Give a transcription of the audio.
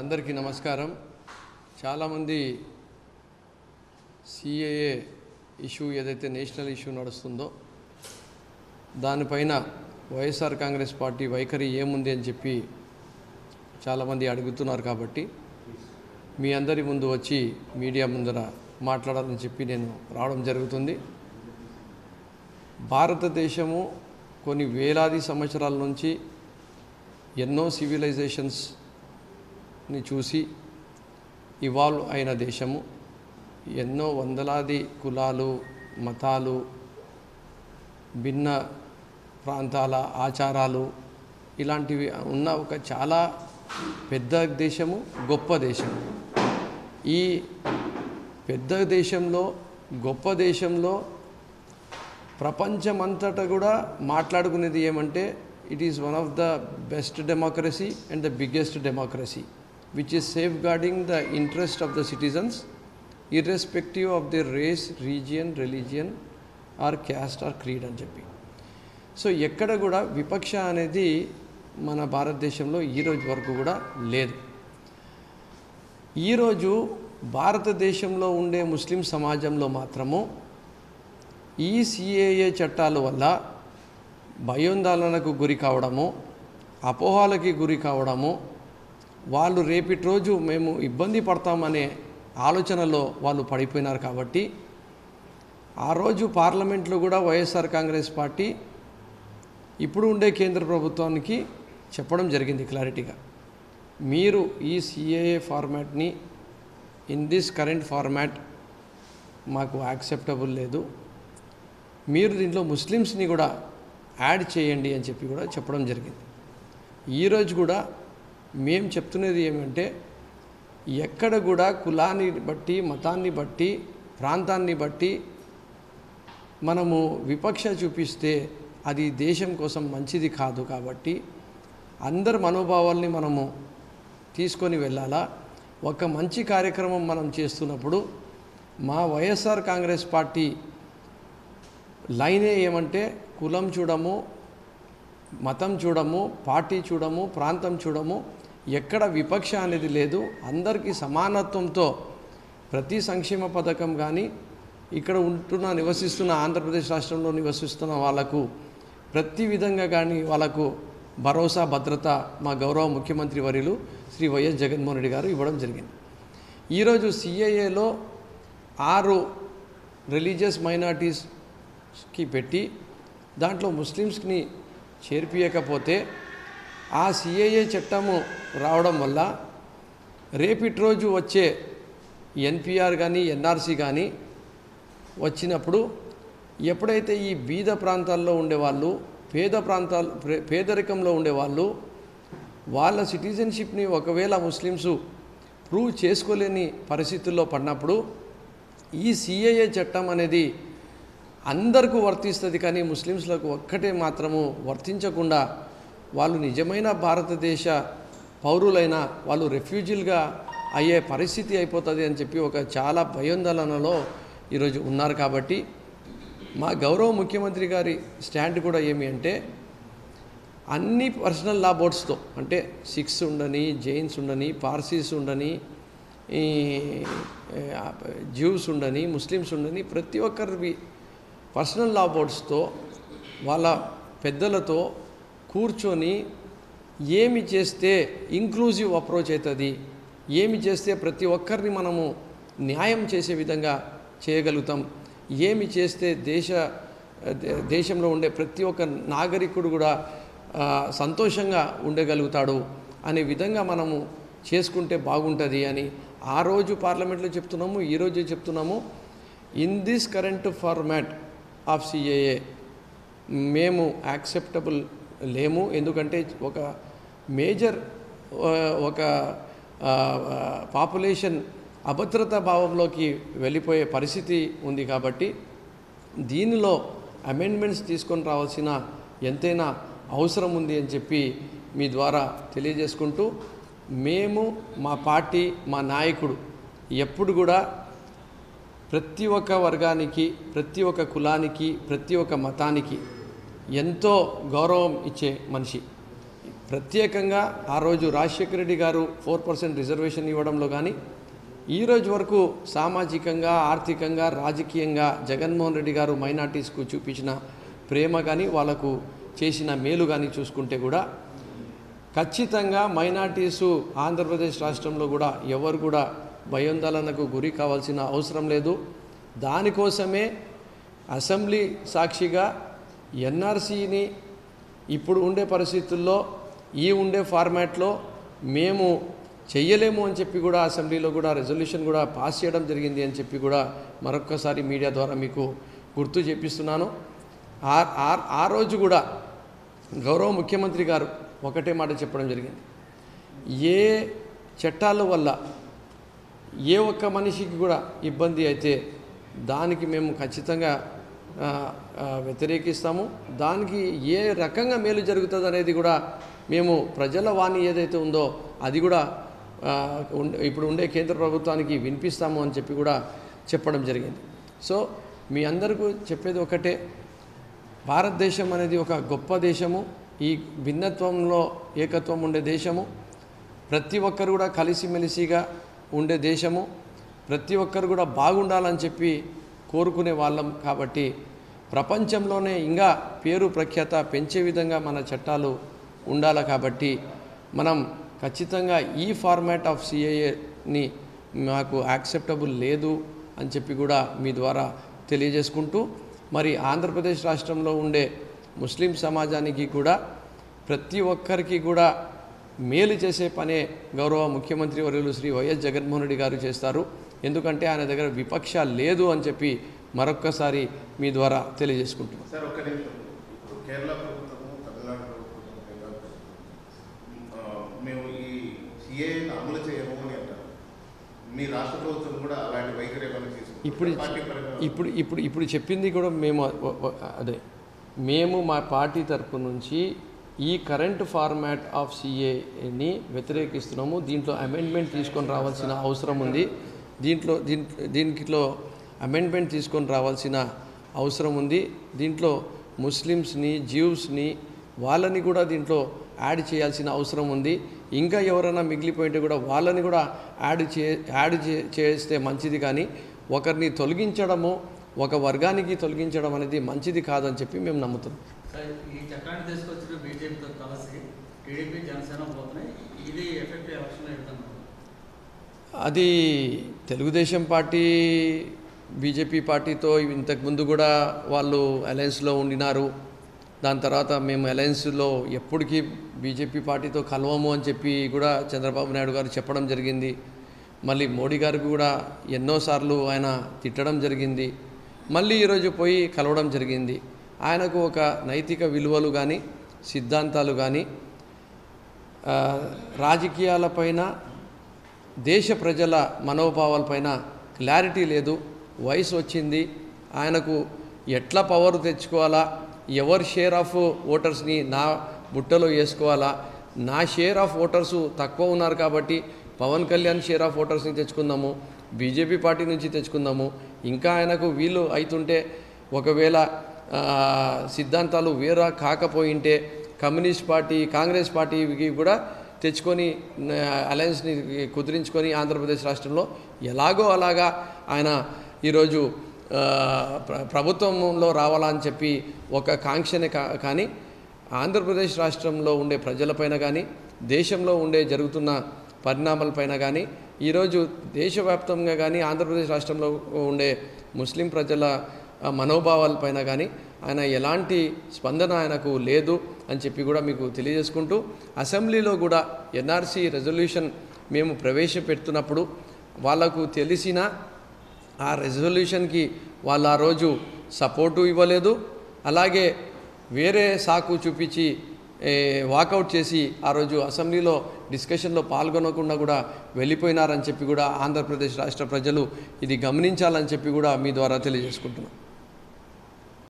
అందరికీ నమస్కారం. చాలామంది సిఏఏ ఇష్యూ ఏదైతే నేషనల్ ఇష్యూ నడుస్తుందో దానిపైన వైఎస్ఆర్ కాంగ్రెస్ పార్టీ వైఖరి ఏముంది అని చెప్పి చాలామంది అడుగుతున్నారు. కాబట్టి మీ అందరి ముందు వచ్చి మీడియా ముందర మాట్లాడాలని చెప్పి నేను రావడం జరుగుతుంది. భారతదేశము కొన్ని వేలాది సంవత్సరాల నుంచి ఎన్నో సివిలైజేషన్స్ని చూసి ఇవాల్వ్ అయిన దేశము. ఎన్నో వందలాది కులాలు, మతాలు, భిన్న ప్రాంతాల ఆచారాలు ఇలాంటివి ఉన్న ఒక చాలా పెద్ద దేశము, గొప్ప దేశము. ఈ పెద్ద దేశంలో, గొప్ప దేశంలో ప్రపంచమంతటా కూడా మాట్లాడుకునేది ఏమంటే it is one of the best democracy and the biggest democracy which is safeguarding the interest of the citizens irrespective of their race, region, religion or caste or creed అని చెప్పి. సో ఎక్కడ కూడా విపక్ష అనేది మన భారతదేశంలో ఈరోజు వరకు కూడా లేదు. ఈరోజు భారతదేశంలో ఉండే ముస్లిం సమాజంలో మాత్రము ఈ సిఏఏ చట్టాల వల్ల భయోందోళనకు గురి కావడము, అపోహలకి గురి కావడము, వాళ్ళు రేపటి రోజు మేము ఇబ్బంది పడతామనే ఆలోచనలో వాళ్ళు పడిపోయినారు. కాబట్టి ఆ రోజు పార్లమెంట్లో కూడా వైఎస్ఆర్ కాంగ్రెస్ పార్టీ ఇప్పుడు ఉండే కేంద్ర ప్రభుత్వానికి చెప్పడం జరిగింది క్లారిటీగా, మీరు ఈ సిఏఏ ఫార్మాట్ని ఇన్ దిస్ కరెంట్ ఫార్మాట్ మాకు యాక్సెప్టబుల్ లేదు, మీరు దీంట్లో ముస్లిమ్స్ని కూడా యాడ్ చేయండి అని చెప్పి కూడా చెప్పడం జరిగింది. ఈరోజు కూడా మేము చెప్తున్నది ఏమంటే ఎక్కడ కూడా కులాన్ని బట్టి, మతాన్ని బట్టి, ప్రాంతాన్ని బట్టి మనము విపక్ష చూపిస్తే అది దేశం కోసం మంచిది కాదు. కాబట్టి అందరి మనోభావాల్ని మనము తీసుకొని వెళ్ళాలా. ఒక మంచి కార్యక్రమం మనం చేస్తున్నప్పుడు మా వైఎస్ఆర్ కాంగ్రెస్ పార్టీ లైనే ఏమంటే కులం చూడము, మతం చూడము, పార్టీ చూడము, ప్రాంతం చూడము, ఎక్కడ విపక్ష అనేది లేదు. అందరికీ సమానత్వంతో ప్రతి సంక్షేమ పథకం కానీ ఇక్కడ నివసిస్తున్న ఆంధ్రప్రదేశ్ రాష్ట్రంలో నివసిస్తున్న వాళ్ళకు ప్రతి విధంగా కానీ వాళ్ళకు భరోసా, భద్రత మా గౌరవ ముఖ్యమంత్రి వర్యులు శ్రీ వైఎస్ జగన్మోహన్ రెడ్డి గారు ఇవ్వడం జరిగింది. ఈరోజు సిఏఏలో 6 రిలీజియస్ మైనారిటీస్కి పెట్టి దాంట్లో ముస్లిమ్స్ని చేర్పియకపోతే ఆ సిఏఏ చట్టము రావడం వల్ల రేపటి రోజు వచ్చే ఎన్పిఆర్ కానీ ఎన్ఆర్సీ కానీ వచ్చినప్పుడు ఎప్పుడైతే ఈ బీద ప్రాంతాల్లో ఉండేవాళ్ళు, పేదరికంలో ఉండేవాళ్ళు వాళ్ళ సిటిజన్షిప్ని ఒకవేళ ముస్లిమ్స్ ప్రూవ్ చేసుకోలేని పరిస్థితుల్లో పడినప్పుడు ఈ సిఏఏ చట్టం అనేది అందరికీ వర్తిస్తుంది. కానీ ముస్లిమ్స్లకు ఒక్కటే మాత్రము వర్తించకుండా వాళ్ళు నిజమైన భారతదేశ పౌరులైన వాళ్ళు రెఫ్యూజీలుగా అయ్యే పరిస్థితి అయిపోతుంది అని చెప్పి ఒక చాలా భయోందోళనలో ఈరోజు ఉన్నారు. కాబట్టి మా గౌరవ ముఖ్యమంత్రి గారి స్టాండ్ కూడా ఏమి అంటే అన్ని పర్సనల్ లా బోర్డ్స్తో, అంటే సిఖ్స్ ఉండని, జైన్స్ ఉండని, పార్సీస్ ఉండని, జ్యూస్ ఉండని, ముస్లిమ్స్ ఉండని, ప్రతి ఒక్కరి పర్సనల్ లా బోర్డ్స్తో వాళ్ళ పెద్దలతో కూర్చొని ఏమి చేస్తే ఇంక్లూజివ్ అప్రోచ్ అవుతుంది, ఏమి చేస్తే ప్రతి ఒక్కరిని మనము న్యాయం చేసే విధంగా చేయగలుగుతాం, ఏమి చేస్తే దేశంలో ఉండే ప్రతి ఒక్క నాగరికుడు కూడా సంతోషంగా ఉండగలుగుతాడు అనే విధంగా మనము చేసుకుంటే బాగుంటుంది అని ఆ రోజు పార్లమెంట్లో చెప్తున్నాము, ఈరోజు చెప్తున్నాము. In this current format of CAA మేము యాక్సెప్టబుల్ లేము. ఎందుకంటే ఒక మేజర్ ఒక పాపులేషన్ అభద్రతా భావంలోకి వెళ్ళిపోయే పరిస్థితి ఉంది. కాబట్టి దీనిలో అమెండ్మెంట్స్ తీసుకొని రావాల్సిన ఎంతైనా అవసరం ఉంది అని చెప్పి మీ ద్వారా తెలియజేసుకుంటూ, మేము మా పార్టీ, మా నాయకుడు ఎప్పుడు కూడా ప్రతి ఒక్క వర్గానికి, ప్రతి ఒక్క కులానికి, ప్రతి ఒక్క మతానికి ఎంతో గౌరవం ఇచ్చే మనిషి. ప్రత్యేకంగా ఆ రోజు రాజశేఖర రెడ్డి గారు 4% రిజర్వేషన్ ఇవ్వడంలో కానీ ఈ రోజు వరకు సామాజికంగా, ఆర్థికంగా, రాజకీయంగా జగన్మోహన్ రెడ్డి గారు మైనార్టీస్కు చూపించిన ప్రేమ కానీ, వాళ్ళకు చేసిన మేలు కానీ చూసుకుంటే కూడా ఖచ్చితంగా మైనార్టీసు ఆంధ్రప్రదేశ్ రాష్ట్రంలో కూడా ఎవరు కూడా భయోందోళనకు గురి కావాల్సిన అవసరం లేదు. దానికోసమే అసెంబ్లీ సాక్షిగా ఎన్ఆర్సీని ఇప్పుడు ఉండే పరిస్థితుల్లో ఉండే ఫార్మాట్లో మేము చెయ్యలేము అని చెప్పి కూడా అసెంబ్లీలో కూడా రెజల్యూషన్ కూడా పాస్ చేయడం జరిగింది అని చెప్పి కూడా మరొక్కసారి మీడియా ద్వారా మీకు గుర్తు చేపిస్తున్నాను. ఆ రోజు కూడా గౌరవ ముఖ్యమంత్రి గారు ఒకటే మాట చెప్పడం జరిగింది, ఏ చట్టాల వల్ల ఏ ఒక్క మనిషికి కూడా ఇబ్బంది అయితే దానికి మేము ఖచ్చితంగా వ్యతిరేకిస్తాము. దానికి ఏ రకంగా మేలు జరుగుతుంది అనేది కూడా మేము ప్రజల వాణి ఏదైతే ఉందో అది కూడా ఇప్పుడు ఉండే కేంద్ర ప్రభుత్వానికి వినిపిస్తాము అని చెప్పి కూడా చెప్పడం జరిగింది. సో మీ అందరికీ చెప్పేది ఒకటే, భారతదేశం అనేది ఒక గొప్ప దేశము, ఈ భిన్నత్వంలో ఏకత్వం ఉండే దేశము, ప్రతి ఒక్కరు కూడా కలిసిమెలిసిగా ఉండే దేశము, ప్రతి ఒక్కరు కూడా బాగుండాలని చెప్పి కోరుకునే వాళ్ళం. కాబట్టి ప్రపంచంలోనే ఇంకా పేరు ప్రఖ్యాత పెంచే విధంగా మన చట్టాలు ఉండాలి. కాబట్టి మనం ఖచ్చితంగా ఈ ఫార్మాట్ ఆఫ్ సిఏఏని మాకు యాక్సెప్టబుల్ లేదు అని చెప్పి కూడా మీ ద్వారా తెలియజేసుకుంటూ, మరి ఆంధ్రప్రదేశ్ రాష్ట్రంలో ఉండే ముస్లిం సమాజానికి కూడా ప్రతి ఒక్కరికి కూడా మేలు చేసే పనే గౌరవ ముఖ్యమంత్రి వర్యులు శ్రీ వైఎస్ జగన్మోహన్ రెడ్డి గారు చేస్తారు. ఎందుకంటే ఆయన దగ్గర విపక్ష లేదు అని చెప్పి మరొక్కసారి మీ ద్వారా తెలియజేసుకుంటున్నాం. సార్ ఒక్క నిమిషం, ఇప్పుడు కేరళ ప్రభుత్వము, తమిళనాడు ప్రభుత్వం, మేము ఈ సిఏఏని అమలు చేయము అని అంటారు. మీ రాష్ట్ర ప్రభుత్వం కూడా అలాంటి వైఖరి ఏమైనా తీసుకుంటారు? ఇప్పుడు చెప్పింది కూడా మేము మేము మా పార్టీ తరపు నుంచి ఈ కరెంట్ ఫార్మాట్ ఆఫ్ సిఏని వ్యతిరేకిస్తున్నాము. దీంట్లో అమెండ్మెంట్ తీసుకొని రావాల్సిన అవసరం ఉంది. దీంట్లో అమెండ్మెంట్ తీసుకొని రావాల్సిన అవసరం ఉంది. దీంట్లో ముస్లిమ్స్ని, జ్యూస్ని వాళ్ళని కూడా దీంట్లో యాడ్ చేయాల్సిన అవసరం ఉంది. ఇంకా ఎవరైనా మిగిలిపోయింటే కూడా వాళ్ళని కూడా యాడ్ చేస్తే మంచిది. కానీ ఒకరిని తొలగించడము, ఒక వర్గానికి తొలగించడం అనేది మంచిది కాదని చెప్పి మేము నమ్ముతున్నాం. ఈ చట్టాన్ని తీసుకొచ్చిన బీజేపీతో కలిసి టీడీపీ, జనసేన పోతున్నాయి. ఇది ఎఫెక్ట్ ఎలక్షన్లో వెళ్తున్నారు. అది తెలుగుదేశం పార్టీ బీజేపీ పార్టీతో ఇంతకుముందు కూడా వాళ్ళు అలయన్స్లో ఉండినారు. దాని తర్వాత మేము అలయన్స్లో ఎప్పటికీ బీజేపీ పార్టీతో కలవము అని చెప్పి కూడా చంద్రబాబు నాయుడు గారు చెప్పడం జరిగింది. మళ్ళీ మోడీ గారికి కూడా ఎన్నోసార్లు ఆయన తిట్టడం జరిగింది. మళ్ళీ ఈరోజు పోయి కలవడం జరిగింది. ఆయనకు ఒక నైతిక విలువలు కానీ, సిద్ధాంతాలు కానీ, రాజకీయాలపైన, దేశ ప్రజల మనోభావాలపైన క్లారిటీ లేదు. వయసు వచ్చింది. ఆయనకు ఎట్లా పవర్ తెచ్చుకోవాలా, ఎవరి షేర్ ఆఫ్ ఓటర్స్ని నా బుట్టలో వేసుకోవాలా, నా షేర్ ఆఫ్ ఓటర్స్ తక్కువ ఉన్నారు కాబట్టి పవన్ కళ్యాణ్ షేర్ ఆఫ్ ఓటర్స్ని తెచ్చుకుందాము, బీజేపీ పార్టీ నుంచి తెచ్చుకుందాము. ఇంకా ఆయనకు వీలు అవుతుంటే ఒకవేళ సిద్ధాంతాలు వేరే కాకపోయింటే కమ్యూనిస్ట్ పార్టీ, కాంగ్రెస్ పార్టీకి కూడా తెచ్చుకొని అలయన్స్ని కుదిరించుకొని ఆంధ్రప్రదేశ్ రాష్ట్రంలో ఎలాగో అలాగా ఆయన ఈరోజు ప్రభుత్వంలో రావాలని చెప్పి ఒక కాంక్షనే కానీ ఆంధ్రప్రదేశ్ రాష్ట్రంలో ఉండే ప్రజలపైన కానీ, దేశంలో జరుగుతున్న పరిణామాలపైన కానీ, ఈరోజు దేశవ్యాప్తంగా కానీ ఆంధ్రప్రదేశ్ రాష్ట్రంలో ఉండే ముస్లిం ప్రజల మనోభావాలపైన కానీ ఆయన ఎలాంటి స్పందన ఆయనకు లేదు అని చెప్పి కూడా మీకు తెలియజేసుకుంటూ, అసెంబ్లీలో కూడా ఎన్ఆర్సీ రెజల్యూషన్ మేము ప్రవేశపెడుతున్నప్పుడు వాళ్ళకు తెలిసిన ఆ రెజల్యూషన్కి వాళ్ళు ఆ రోజు సపోర్టు ఇవ్వలేదు. అలాగే వేరే సాకు చూపించి వాకౌట్ చేసి ఆ రోజు అసెంబ్లీలో డిస్కషన్లో పాల్గొనకుండా కూడా వెళ్ళిపోయినారని చెప్పి కూడా ఆంధ్రప్రదేశ్ రాష్ట్ర ప్రజలు ఇది గమనించాలని చెప్పి కూడా మీ ద్వారా తెలియజేసుకుంటున్నాం.